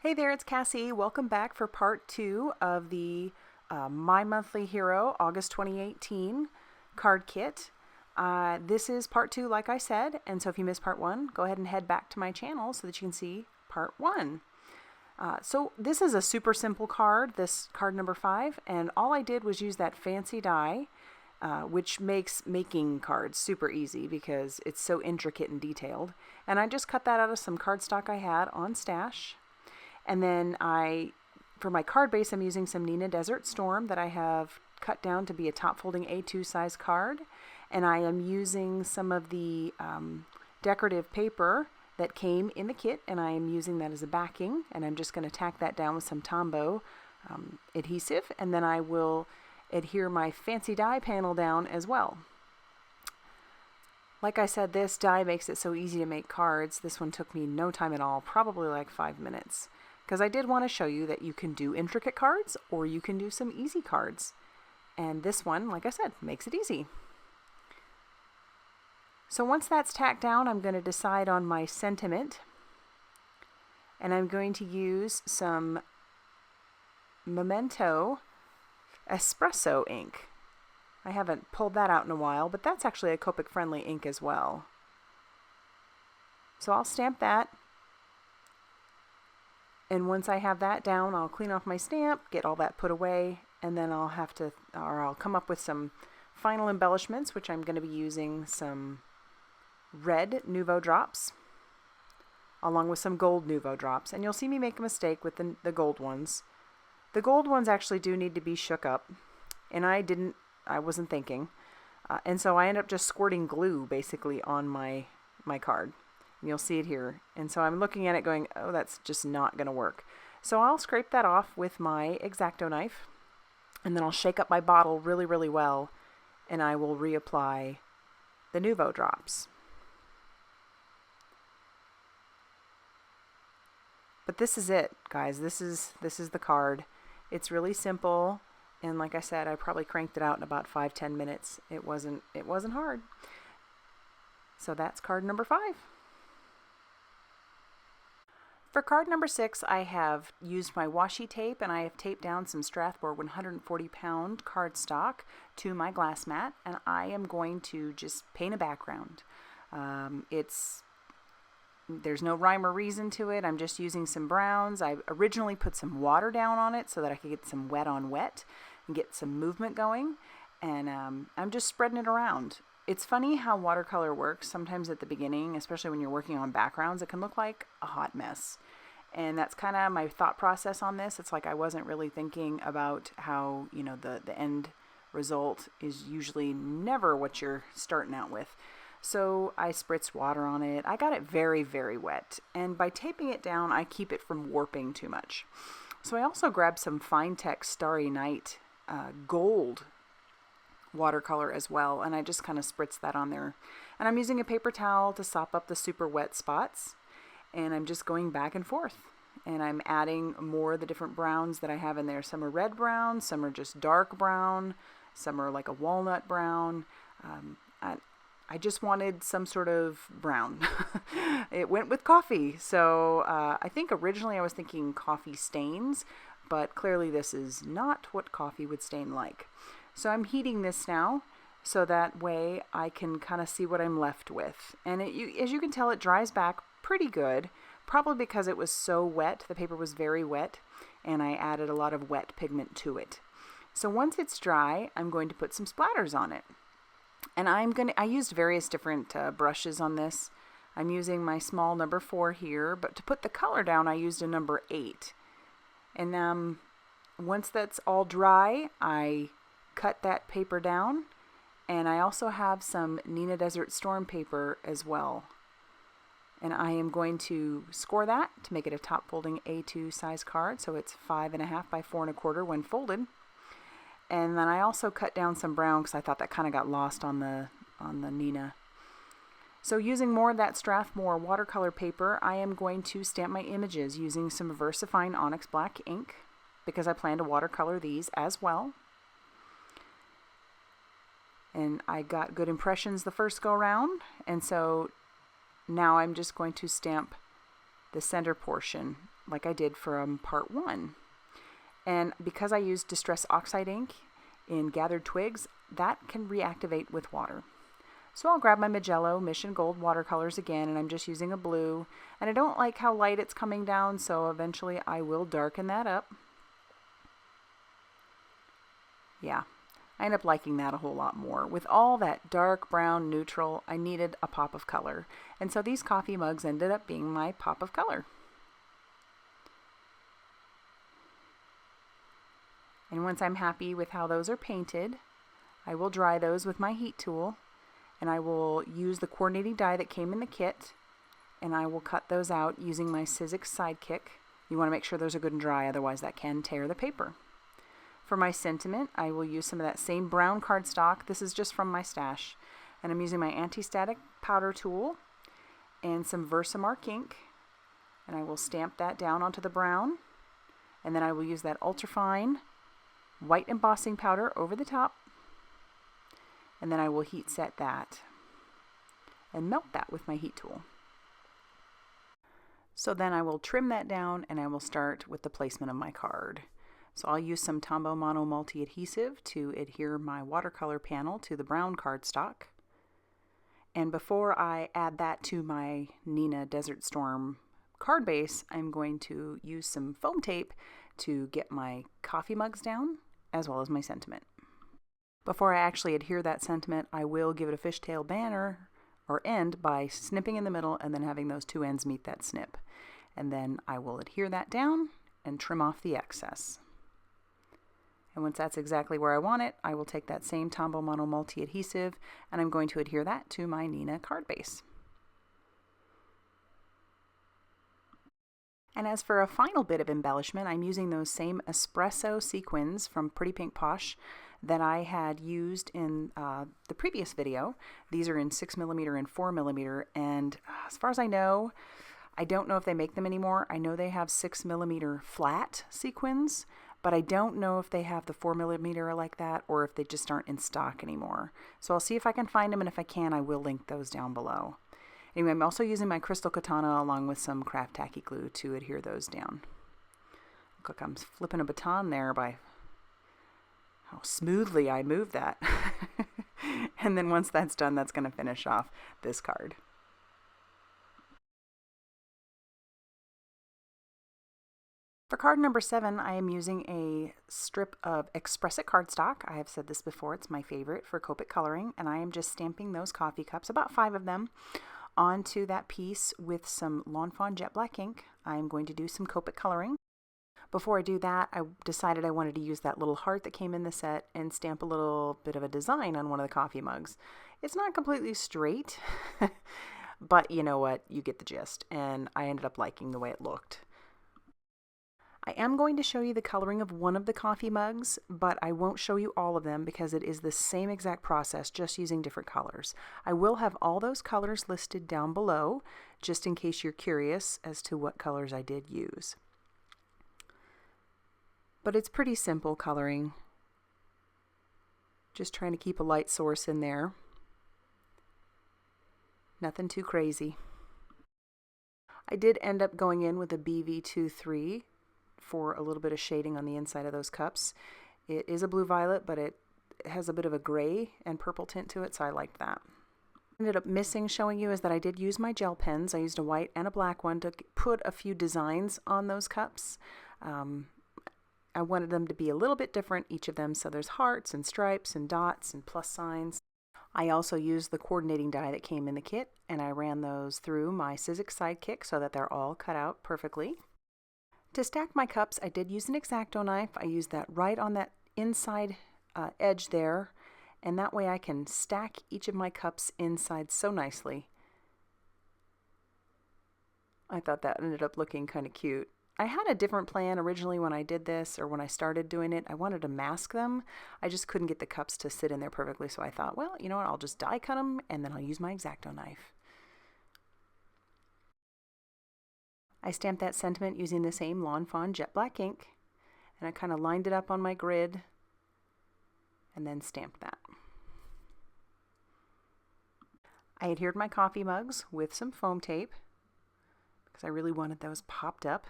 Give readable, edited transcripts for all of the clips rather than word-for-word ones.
Hey there, it's Cassie. Welcome back for part 2 of the My Monthly Hero August 2018 card kit. This is part 2, like I said, and so if you missed part 1, go ahead and head back to my channel so that you can see part 1. So this is a super simple card, this card number 5, and all I did was use that fancy die, which makes making cards super easy because it's so intricate and detailed. And I just cut that out of some cardstock I had on stash. And then for my card base, I'm using some Nina Desert Storm that I have cut down to be a top folding A2 size card. And I am using some of the decorative paper that came in the kit, and I am using that as a backing. And I'm just going to tack that down with some Tombow adhesive, and then I will adhere my fancy die panel down as well. Like I said, this die makes it so easy to make cards. This one took me no time at all, probably like 5 minutes. Because I did want to show you that you can do intricate cards or you can do some easy cards. And this one, like I said, makes it easy. So once that's tacked down, I'm going to decide on my sentiment. And I'm going to use some Memento Espresso ink. I haven't pulled that out in a while, but that's actually a Copic friendly ink as well. So I'll stamp that. And once I have that down, I'll clean off my stamp, get all that put away, and then I'll come up with some final embellishments, which I'm going to be using some red Nouveau drops, along with some gold Nouveau drops. And you'll see me make a mistake with the gold ones. The gold ones actually do need to be shook up, and I wasn't thinking. And so I end up just squirting glue, basically, on my card. And you'll see it here. And so I'm looking at it going, oh, that's just not going to work. So I'll scrape that off with my X-Acto knife, and then I'll shake up my bottle really, really well, and I will reapply the Nouveau drops. But this is it, guys. This is the card. It's really simple, and like I said, I probably cranked it out in about 5-10 minutes. It wasn't hard. So that's card number 5. For card number 6, I have used my washi tape, and I have taped down some Strathmore 140-pound cardstock to my glass mat, and I am going to just paint a background. There's no rhyme or reason to it. I'm just using some browns. I originally put some water down on it so that I could get some wet on wet and get some movement going, and I'm just spreading it around. It's funny how watercolor works. Sometimes at the beginning, especially when you're working on backgrounds, it can look like a hot mess. And that's kind of my thought process on this. It's like I wasn't really thinking about how, the end result is usually never what you're starting out with. So I spritzed water on it. I got it very, very wet. And by taping it down, I keep it from warping too much. So I also grabbed some Fine Text Starry Night gold watercolor as well, and I just kind of spritz that on there. And I'm using a paper towel to sop up the super wet spots, and I'm just going back and forth, and I'm adding more of the different browns that I have in there. Some are red brown, some are just dark brown, some are like a walnut brown. I just wanted some sort of brown. It went with coffee, so I think originally I was thinking coffee stains, but clearly this is not what coffee would stain like. So I'm heating this now, so that way I can kind of see what I'm left with. And as you can tell, it dries back pretty good, probably because it was so wet. The paper was very wet, and I added a lot of wet pigment to it. So once it's dry, I'm going to put some splatters on it. And I used various different brushes on this. I'm using my small number 4 here, but to put the color down, I used a number 8. And once that's all dry, I cut that paper down, and I also have some Nina Desert Storm paper as well, and I am going to score that to make it a top folding A2 size card, so it's 5.5 by 4.25 when folded. And then I also cut down some brown because I thought that kind of got lost on the Nina. So using more of that Strathmore watercolor paper, I am going to stamp my images using some VersaFine Onyx Black ink because I plan to watercolor these as well. And I got good impressions the first go round, and so now I'm just going to stamp the center portion like I did from part 1. And because I used Distress Oxide ink in Gathered Twigs, that can reactivate with water. So I'll grab my Magello Mission Gold watercolors again, and I'm just using a blue. And I don't like how light it's coming down, so eventually I will darken that up. Yeah, I end up liking that a whole lot more. With all that dark brown neutral, I needed a pop of color. And so these coffee mugs ended up being my pop of color. And once I'm happy with how those are painted, I will dry those with my heat tool, and I will use the coordinating die that came in the kit, and I will cut those out using my Sizzix Sidekick. You want to make sure those are good and dry, otherwise that can tear the paper. For my sentiment, I will use some of that same brown cardstock. This is just from my stash. And I'm using my anti-static powder tool and some Versamark ink, and I will stamp that down onto the brown, and then I will use that ultrafine white embossing powder over the top, and then I will heat set that and melt that with my heat tool. So then I will trim that down, and I will start with the placement of my card. So I'll use some Tombow Mono multi-adhesive to adhere my watercolor panel to the brown cardstock. And before I add that to my Nina Desert Storm card base, I'm going to use some foam tape to get my coffee mugs down, as well as my sentiment. Before I actually adhere that sentiment, I will give it a fishtail banner or end by snipping in the middle and then having those two ends meet that snip. And then I will adhere that down and trim off the excess. And once that's exactly where I want it, I will take that same Tombow Mono multi-adhesive and I'm going to adhere that to my Nina card base. And as for a final bit of embellishment, I'm using those same Espresso sequins from Pretty Pink Posh that I had used in the previous video. These are in 6mm and 4mm, and as far as I know, I don't know if they make them anymore. I know they have 6mm flat sequins, but I don't know if they have the 4mm like that or if they just aren't in stock anymore. So I'll see if I can find them, and if I can, I will link those down below. Anyway, I'm also using my Crystal Katana along with some craft tacky glue to adhere those down. Look like I'm flipping a baton there by how smoothly I move that. And then once that's done, that's going to finish off this card. For card number 7, I am using a strip of Espresso cardstock. I have said this before, it's my favorite for Copic coloring, and I am just stamping those coffee cups, about 5 of them, onto that piece with some Lawn Fawn Jet Black ink. I'm going to do some Copic coloring. Before I do that, I decided I wanted to use that little heart that came in the set and stamp a little bit of a design on one of the coffee mugs. It's not completely straight, but you know what, you get the gist, and I ended up liking the way it looked. I am going to show you the coloring of one of the coffee mugs, but I won't show you all of them because it is the same exact process, just using different colors. I will have all those colors listed down below, just in case you're curious as to what colors I did use. But it's pretty simple coloring. Just trying to keep a light source in there. Nothing too crazy. I did end up going in with a BV23 for a little bit of shading on the inside of those cups. It is a blue-violet, but it has a bit of a gray and purple tint to it, so I liked that. Ended up missing showing you is that I did use my gel pens. I used a white and a black one to put a few designs on those cups. I wanted them to be a little bit different, each of them, so there's hearts and stripes and dots and plus signs. I also used the coordinating die that came in the kit, and I ran those through my Sizzix Sidekick so that they're all cut out perfectly. To stack my cups, I did use an X-Acto knife. I used that right on that inside edge there, and that way I can stack each of my cups inside so nicely. I thought that ended up looking kind of cute. I had a different plan originally when I did this, or when I started doing it. I wanted to mask them. I just couldn't get the cups to sit in there perfectly, so I thought, well, you know what, I'll just die cut them, and then I'll use my X-Acto knife. I stamped that sentiment using the same Lawn Fawn Jet Black ink, and I kind of lined it up on my grid, and then stamped that. I adhered my coffee mugs with some foam tape, because I really wanted those popped up.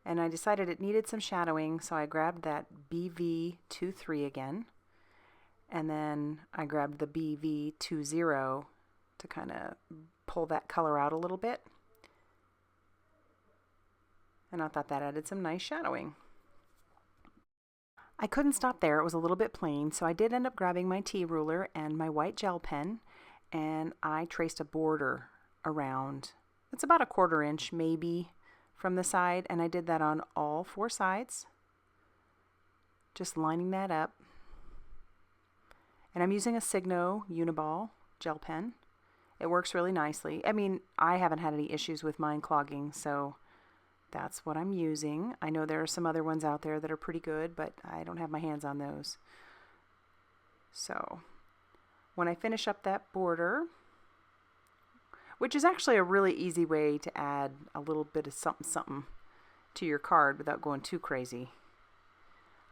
And I decided it needed some shadowing, so I grabbed that BV23 again. And then I grabbed the BV20 to kind of pull that color out a little bit. And I thought that added some nice shadowing. I couldn't stop there. It was a little bit plain, so I did end up grabbing my T ruler and my white gel pen, and I traced a border around. It's about 1/4 inch maybe from the side, and I did that on all 4 sides. Just lining that up. And I'm using a Signo Uniball gel pen. It works really nicely. I mean, I haven't had any issues with mine clogging, so that's what I'm using. I know there are some other ones out there that are pretty good, but I don't have my hands on those. So when I finish up that border, which is actually a really easy way to add a little bit of something to your card without going too crazy,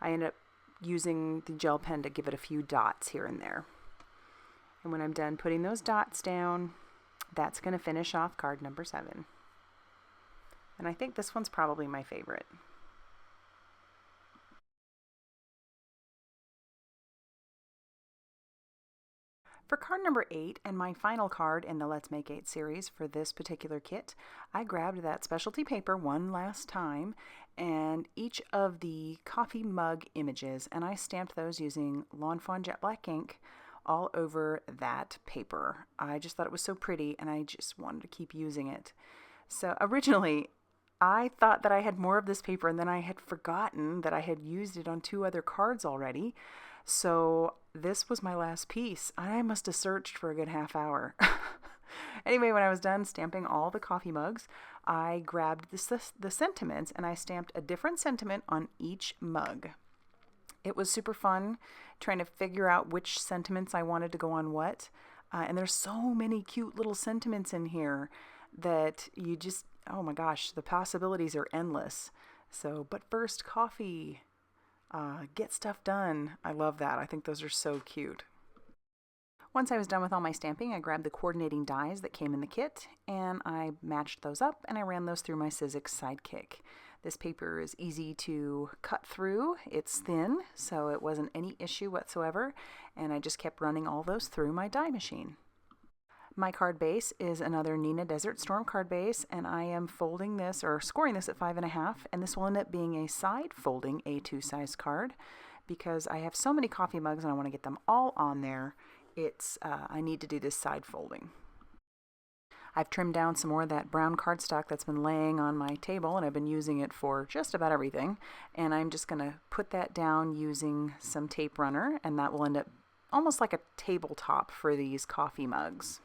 I end up using the gel pen to give it a few dots here and there. And when I'm done putting those dots down, that's going to finish off card number 7. And I think this one's probably my favorite. For card number 8, and my final card in the Let's Make 8 series for this particular kit, I grabbed that specialty paper one last time and each of the coffee mug images, and I stamped those using Lawn Fawn Jet Black ink all over that paper. I just thought it was so pretty and I just wanted to keep using it. So originally, I thought that I had more of this paper, and then I had forgotten that I had used it on 2 other cards already. So this was my last piece. I must have searched for a good half hour. Anyway, when I was done stamping all the coffee mugs, I grabbed the sentiments and I stamped a different sentiment on each mug. It was super fun trying to figure out which sentiments I wanted to go on what. And there's so many cute little sentiments in here that you just, oh my gosh, the possibilities are endless. So, but first, coffee. Get stuff done. I love that. I think those are so cute. Once I was done with all my stamping, I grabbed the coordinating dies that came in the kit, and I matched those up, and I ran those through my Sizzix Sidekick. This paper is easy to cut through. It's thin, so it wasn't any issue whatsoever, and I just kept running all those through my die machine. My card base is another Neenah Desert Storm card base, and I am folding this, or scoring this at 5.5, and this will end up being a side folding A2 size card because I have so many coffee mugs and I want to get them all on there. I need to do this side folding. I've trimmed down some more of that brown cardstock that's been laying on my table, and I've been using it for just about everything, and I'm just going to put that down using some tape runner, and that will end up almost like a tabletop for these coffee mugs.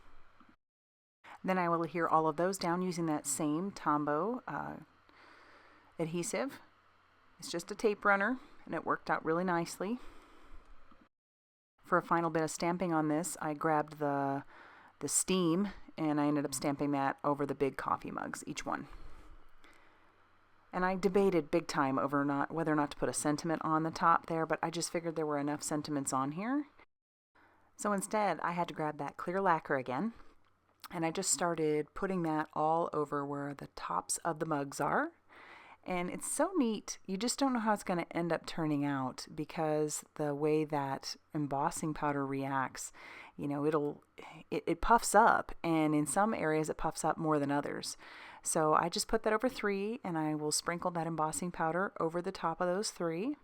Then I will adhere all of those down using that same Tombow adhesive. It's just a tape runner, and it worked out really nicely. For a final bit of stamping on this, I grabbed the steam, and I ended up stamping that over the big coffee mugs, each one. And I debated big time over whether or not to put a sentiment on the top there, but I just figured there were enough sentiments on here. So instead, I had to grab that clear lacquer again, and I just started putting that all over where the tops of the mugs are. And it's so neat. You just don't know how it's going to end up turning out because the way that embossing powder reacts, you know, it puffs up, and in some areas it puffs up more than others. So I just put that over 3, and I will sprinkle that embossing powder over the top of those 3.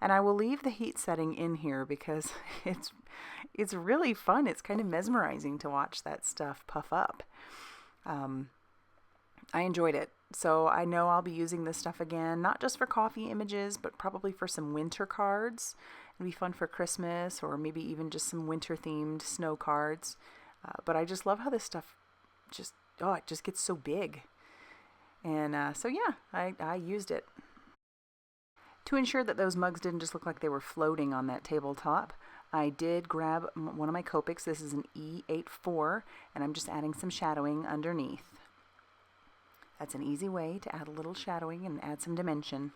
And I will leave the heat setting in here because it's really fun. It's kind of mesmerizing to watch that stuff puff up. I enjoyed it. So I know I'll be using this stuff again, not just for coffee images, but probably for some winter cards. It'll be fun for Christmas, or maybe even just some winter themed snow cards. But I just love how this stuff it just gets so big. And so yeah, I used it. To ensure that those mugs didn't just look like they were floating on that tabletop, I did grab one of my Copics. This is an E84, and I'm just adding some shadowing underneath. That's an easy way to add a little shadowing and add some dimension.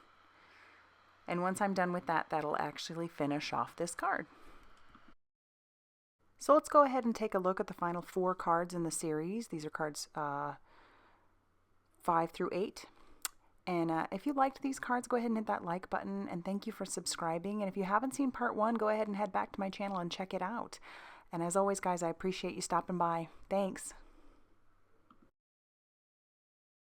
And once I'm done with that, that'll actually finish off this card. So let's go ahead and take a look at the final 4 cards in the series. These are cards 5 through 8. And if you liked these cards, go ahead and hit that like button, and thank you for subscribing. And if you haven't seen part 1, go ahead and head back to my channel and check it out. And as always, guys, I appreciate you stopping by. Thanks.